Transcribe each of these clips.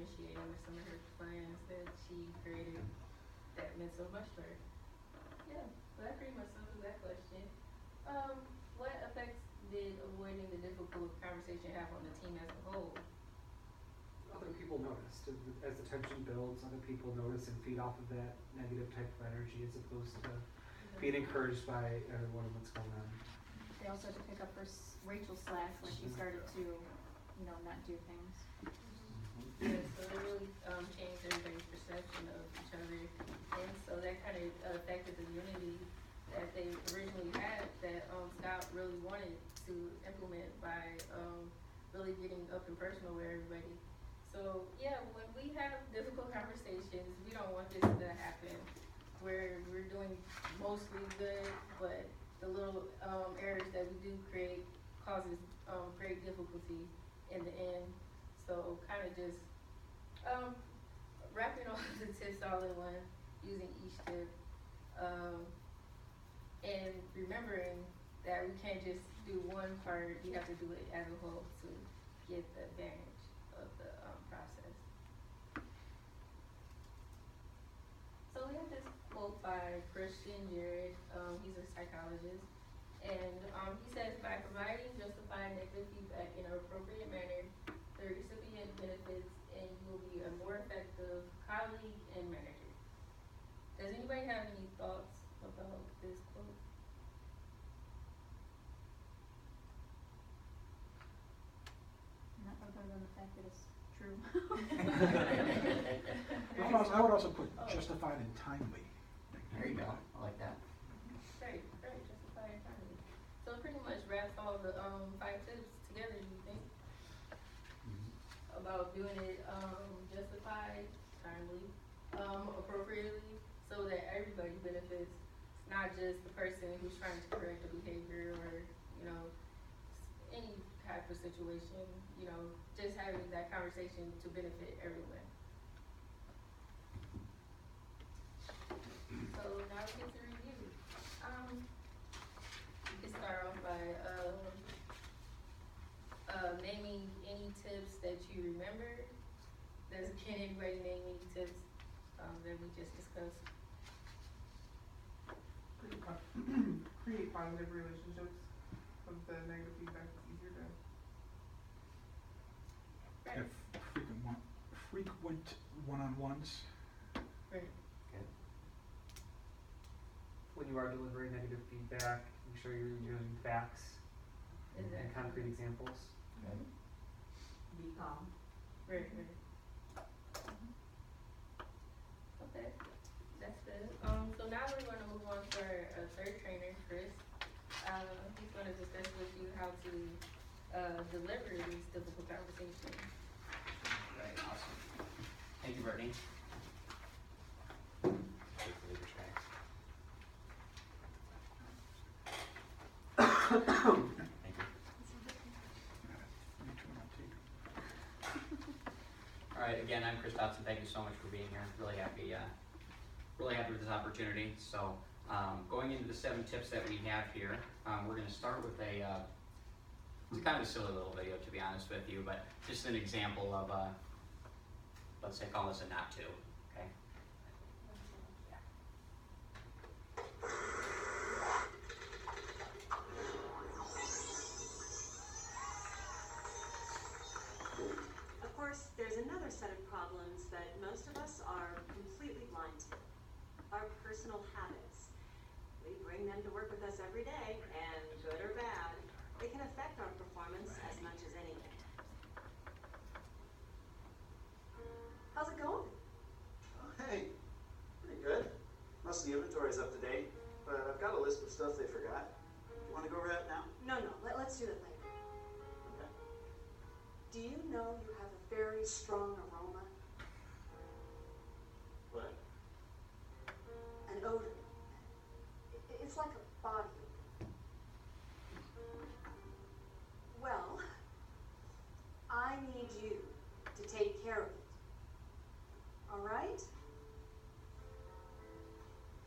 initiating with some of her plans that she created that meant so much to her. Yeah, so that pretty much sums up that question. What effects did avoiding the difficult conversation have on the team as a whole? Other people noticed. As the tension builds, other people notice and feed off of that negative type of energy as opposed to being encouraged by everyone and what's going on. They also had to pick up for Rachel's slack when she started to, not do things. Yeah, so it really changed everybody's perception of each other, and so that kind of affected the unity that they originally had that Scott really wanted to implement by really getting up and personal with everybody. So yeah, when we have difficult conversations, we don't want this to happen where we're doing mostly good, but the little errors that we do create causes great difficulty in the end. So kind of just wrapping all the tips all in one, using each tip, and remembering that we can't just do one part, you have to do it as a whole to get the advantage of the process. So we have this quote by Christian Jared, he's a psychologist, and he says, by providing justified negative feedback in an appropriate manner, the recipient benefits and you will be a more effective colleague and manager. Does anybody have any thoughts about this quote? Not other than the fact that it's true. I would also put justified and timely. There you go. I like that. Great, justified and timely. So it pretty much wraps all the 5 tips together, do you think? About doing it justified, timely, appropriately, so that everybody benefits, not just the person who's trying to correct the behavior or, any type of situation, just having that conversation to benefit everyone. So now we get to review. We can start off by naming any tips that you remember. Can anybody name any tips that we just discussed? Create positive relationships. With the negative feedback, it's easier to. Have frequent one-on-ones. Right. Good. When you are delivering negative feedback, make sure you're using facts and concrete examples. Good. Be calm. Right. Okay, that's good. So now we're going to move on to our third trainer, Chris. He's going to discuss with you how to deliver these difficult conversations. Right, awesome. Thank you, Brittany. Thank you. All right, again, I'm Chris Dotson. Thank you so much for being here. Really happy with this opportunity. So, going into the 7 tips that we have here, we're going to start with it's kind of a silly little video, to be honest with you, but just an example of let's say call this a not to, okay? Of course, there's another set of problems that most of us are completely blind to. Our personal habits. We bring them to work with us every day, and good or bad, they can affect our performance as much as anything. How's it going? Hey, pretty good. Most of the inventory's up to date, but I've got a list of stuff they forgot. You want to go over that now? No, let's do that later. Okay. Do you know you have a very strong aroma? What? An odor. It's like a body odor. Well, I need you to take care of it. All right?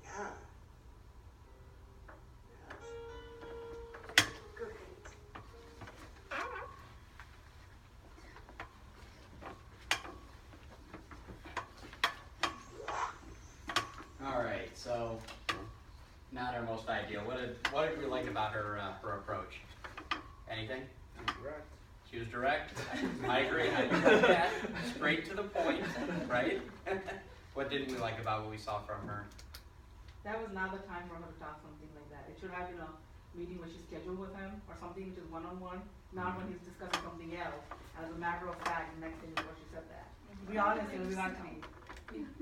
Yeah. Great. most ideal. What did we like about her approach? Anything? Correct. She was direct. I agree. I agree with that. Straight to the point, right? What didn't we like about what we saw from her? That was not the time for her to talk something like that. It should have been a meeting when she's scheduled with him or something which is one-on-one, not when he's discussing something else. As a matter of fact, the next thing is what she said that. To be honest, it was not to me.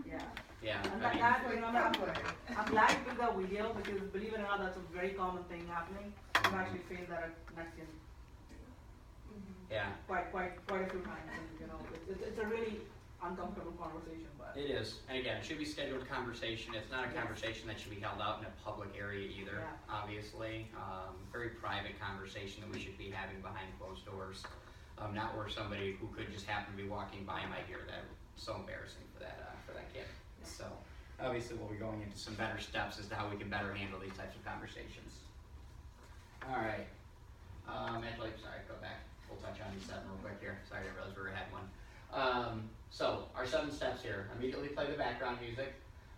Yeah. Yeah. And I mean, that, you know, I'm glad you took that video because believe it or not, that's a very common thing happening. I've actually faced that at Nexient yeah. quite a few times. And, you know, it's a really uncomfortable conversation, but. It is, and again, it should be scheduled conversation. It's not a conversation that should be held out in a public area either, Yeah. obviously. Very private conversation that we should be having behind closed doors. Not where somebody who could just happen to be walking by might hear that. It's so embarrassing for that kid. So, obviously we'll be going into some better steps as to how we can better handle these types of conversations. All right. Actually, sorry, go back. We'll touch on these 7 real quick here. Sorry, I realized we had one. So, our 7 steps here. Immediately play the background music,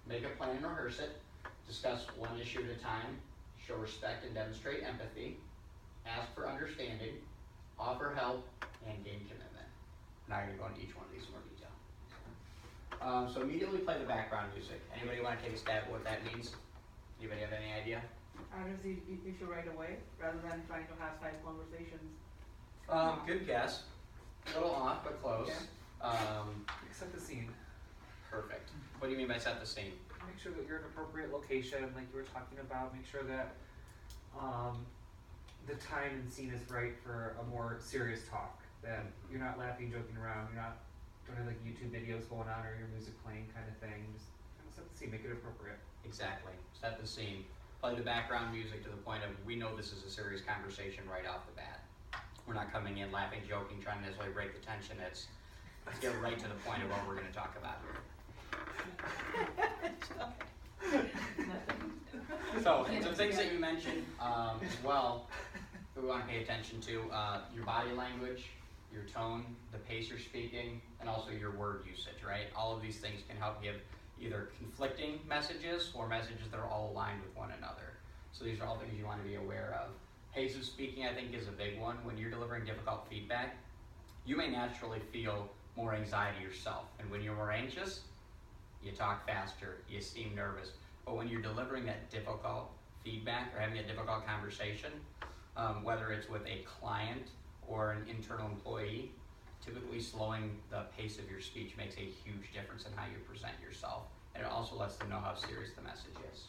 make a plan and rehearse it, discuss one issue at a time, show respect and demonstrate empathy, ask for understanding, offer help, and gain commitment. Now I'm going to go into each one of these in more detail. So immediately play the background music. Anybody want to take a stab at what that means? Anybody have any idea? Address the issue right away rather than trying to have side conversations. Good guess. A little off, but close. Set the scene. Perfect. What do you mean by set the scene? Make sure that you're in an appropriate location, like you were talking about. Make sure that the time and scene is right for a more serious talk. That you're not laughing, joking around. You're not don't have like YouTube videos going on or your music playing kind of thing. Just kind of set the scene, make it appropriate. Exactly. Set the scene. Play the background music to the point of we know this is a serious conversation right off the bat. We're not coming in laughing, joking, trying to necessarily break the tension. Let's get right to the point of what we're going to talk about here. So, some things that you mentioned as well that we want to pay attention to, your body language, your tone, the pace you're speaking, and also your word usage, right? All of these things can help give either conflicting messages or messages that are all aligned with one another. So these are all things you want to be aware of. Pace of speaking, I think, is a big one. When you're delivering difficult feedback, you may naturally feel more anxiety yourself. And when you're more anxious, you talk faster, you seem nervous. But when you're delivering that difficult feedback or having a difficult conversation, whether it's with a client or an internal employee, typically slowing the pace of your speech makes a huge difference in how you present yourself. And it also lets them know how serious the message is.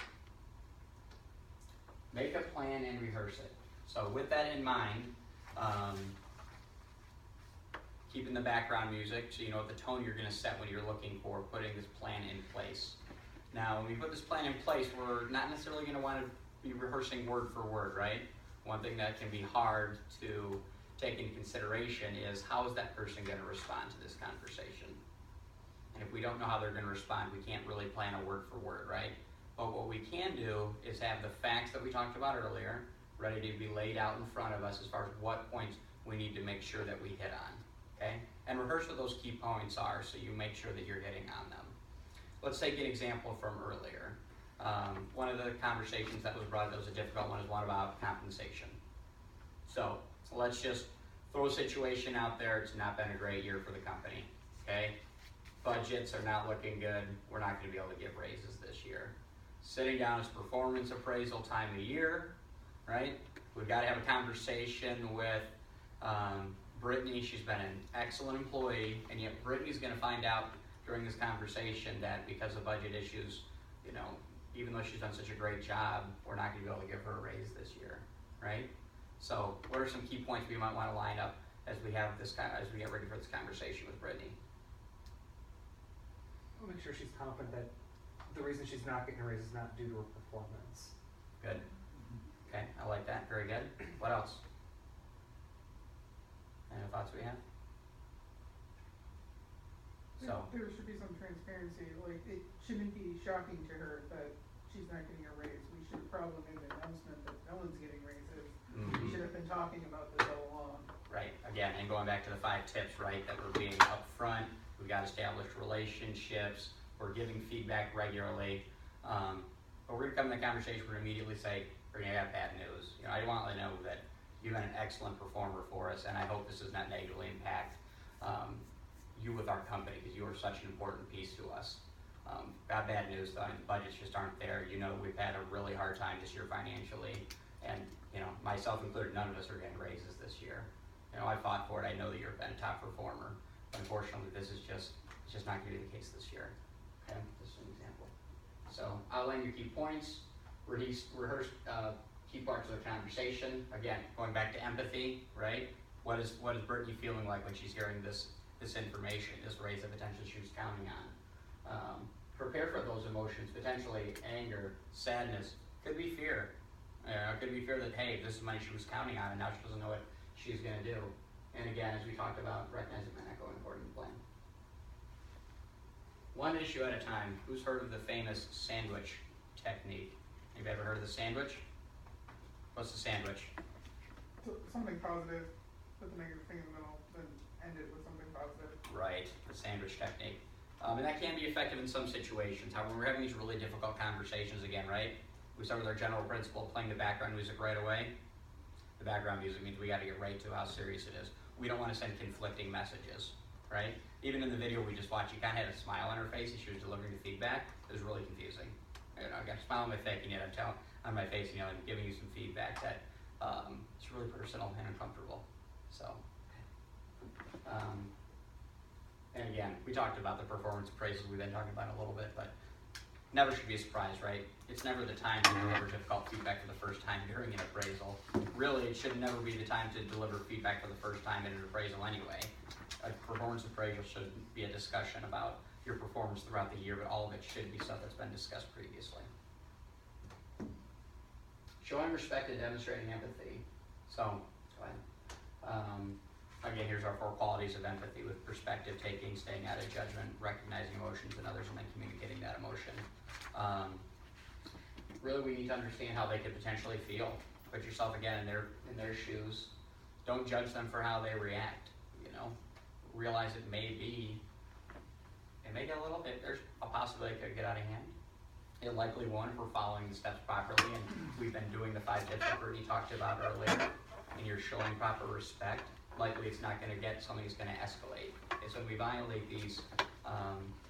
Make a plan and rehearse it. So with that in mind, keeping the background music so you know the tone you're going to set when you're looking for putting this plan in place. Now, when we put this plan in place, we're not necessarily going to want to be rehearsing word for word, right? One thing that can be hard to take into consideration is how is that person going to respond to this conversation? And if we don't know how they're going to respond, we can't really plan a word for word, right? But what we can do is have the facts that we talked about earlier ready to be laid out in front of us as far as what points we need to make sure that we hit on, okay? And rehearse what those key points are so you make sure that you're hitting on them. Let's take an example from earlier. One of the conversations that was brought up that was a difficult one is one about compensation. So let's just throw a situation out there. It's not been a great year for the company, okay? Budgets are not looking good. We're not going to be able to give raises this year. Sitting down is performance appraisal time of year, right? We've got to have a conversation with Brittany. She's been an excellent employee, and yet Brittany's going to find out during this conversation that because of budget issues, you know, even though she's done such a great job, we're not going to be able to give her a raise this year, right? So what are some key points we might want to line up as we have this as we get ready for this conversation with Brittany? We'll make sure she's confident that the reason she's not getting a raise is not due to her performance. Good. Okay, I like that. Very good. What else? Any thoughts we have? So There should be some transparency, like it shouldn't be shocking to her that she's not getting a raise. We should probably make an announcement that no one's getting raises. We should have been talking about this all along. right, again, and going back to the 5 tips, right, that we're being upfront, we've got established relationships, we're giving feedback regularly. but we're gonna come in the conversation, we're gonna immediately say, we're gonna have bad news. You know, I want to know that you've been an excellent performer for us, and I hope this does not negatively impact you with our company, because you are such an important piece to us. Got bad news though, and budgets just aren't there. You know, we've had a really hard time this year financially, and you know, myself included, none of us are getting raises this year. You know, I fought for it. I know that you've been a top performer. But unfortunately, this is just, it's just not gonna be the case this year. Okay, this is an example. So outline your key points, rehearse key parts of the conversation. Again, going back to empathy, right? What is Brittany feeling like when she's hearing this information, this raise of attention she was counting on? Prepare for those emotions, potentially anger, sadness, could be fear. It could be fear that, hey, this is money she was counting on and now she doesn't know what she's gonna do. And again, as we talked about, recognize it might not go according to plan. One issue at a time. Who's heard of the famous sandwich technique? Have you ever heard of the sandwich? What's the sandwich? Something positive, put the negative thing in the middle, then end it with something positive. Right, the sandwich technique. And that can be effective in some situations. However, when we're having these really difficult conversations again, right? We start with our general principle, playing the background music right away. The background music means we gotta get right to how serious it is. We don't wanna send conflicting messages, right? Even in the video we just watched, she kinda had a smile on her face as she was delivering the feedback. It was really confusing. You know, I got a smile on my face, and yet on my face, you know, and giving you some feedback that it's really personal and uncomfortable. So, and again, we talked about the performance appraisals we've been talking about a little bit, but never should be a surprise, right? It's never the time to deliver difficult feedback for the first time during an appraisal. Really, it should never be the time to deliver feedback for the first time in an appraisal anyway. A performance appraisal should be a discussion about your performance throughout the year, but all of it should be stuff that's been discussed previously. Showing respect and demonstrating empathy. So, go ahead. Again, here's our 4 qualities of empathy: with perspective taking, staying out of judgment, recognizing emotions in others, and then communicating that emotion. Really, we need to understand how they could potentially feel. Put yourself again in their shoes. Don't judge them for how they react. You know, realize it may get a little bit. There's a possibility it could get out of hand. It likely won't if we're following the steps properly, and we've been doing the 5 tips that Brittany talked about earlier, and you're showing proper respect. Likely it's not going to get something that's going to escalate. It's when we violate these,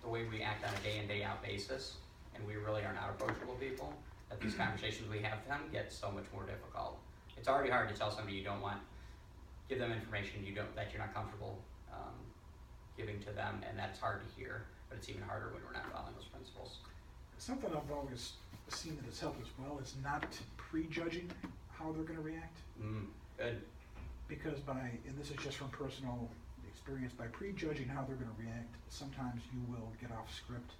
the way we act on a day in, day out basis, and we really are not approachable people, that these conversations we have with them get so much more difficult. It's already hard to tell somebody you don't want, give them information that you're not comfortable giving to them, and that's hard to hear, but it's even harder when we're not following those principles. Something I've always seen that has helped as well is not prejudging how they're going to react. Good. Because and this is just from personal experience, by prejudging how they're going to react, sometimes you will get off script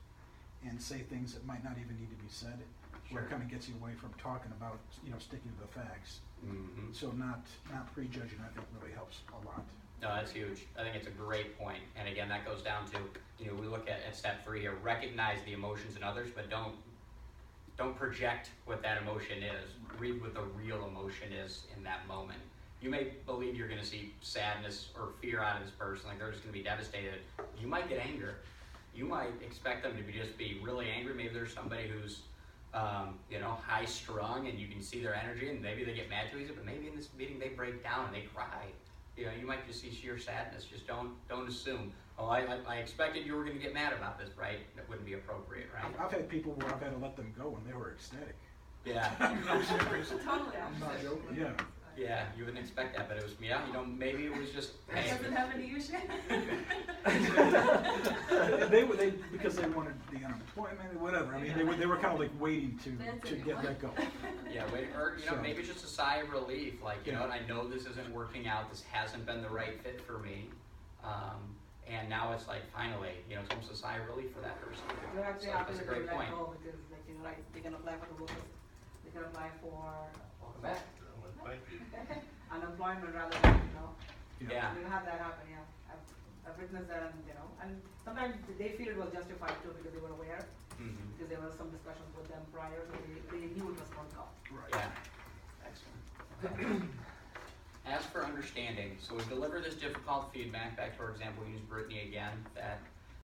and say things that might not even need to be said, where it kind of gets you away from talking about, you know, sticking to the facts. So not prejudging, I think, really helps a lot. No, that's huge. I think it's a great point. And again, that goes down to, you know, we look at step 3 here, recognize the emotions in others, but don't project what that emotion is. Read what the real emotion is in that moment. You may believe you're going to see sadness or fear out of this person, like they're just going to be devastated. You might get anger. You might expect them to just be really angry. Maybe there's somebody who's, you know, high strung, and you can see their energy, and maybe they get mad too easy. But maybe in this meeting they break down and they cry. You know, you might just see sheer sadness. Just don't assume. Oh, I expected you were going to get mad about this, right? That wouldn't be appropriate, right? I've had people where I've had to let them go, and they were ecstatic. Yeah. Totally I'm not joking. Yeah. Yeah, you wouldn't expect that, but it was, yeah, you know, maybe it was just, hey. Doesn't happen to you, Shannon? they because they wanted the unemployment, whatever. I mean, they were kind of like waiting to get let go. Yeah, or you know, So. maybe just a sigh of relief, like, you know what, I know this isn't working out, this hasn't been the right fit for me, and now it's like, finally, you know, it's almost a sigh of relief for that person. You're actually So happy that's a that they great let point. go because, like, you know, like, they can apply for the workers, they can apply for Welcome back. unemployment rather than, you know. Yeah. We'll have that happen, yeah. I've witnessed that, and, you know, and sometimes they feel it was justified too because they were aware, because there were some discussions with them prior, so they knew it was going to go. Right. Yeah. Excellent. Ask for understanding. So we deliver this difficult feedback, back to our example, we use Brittany again, that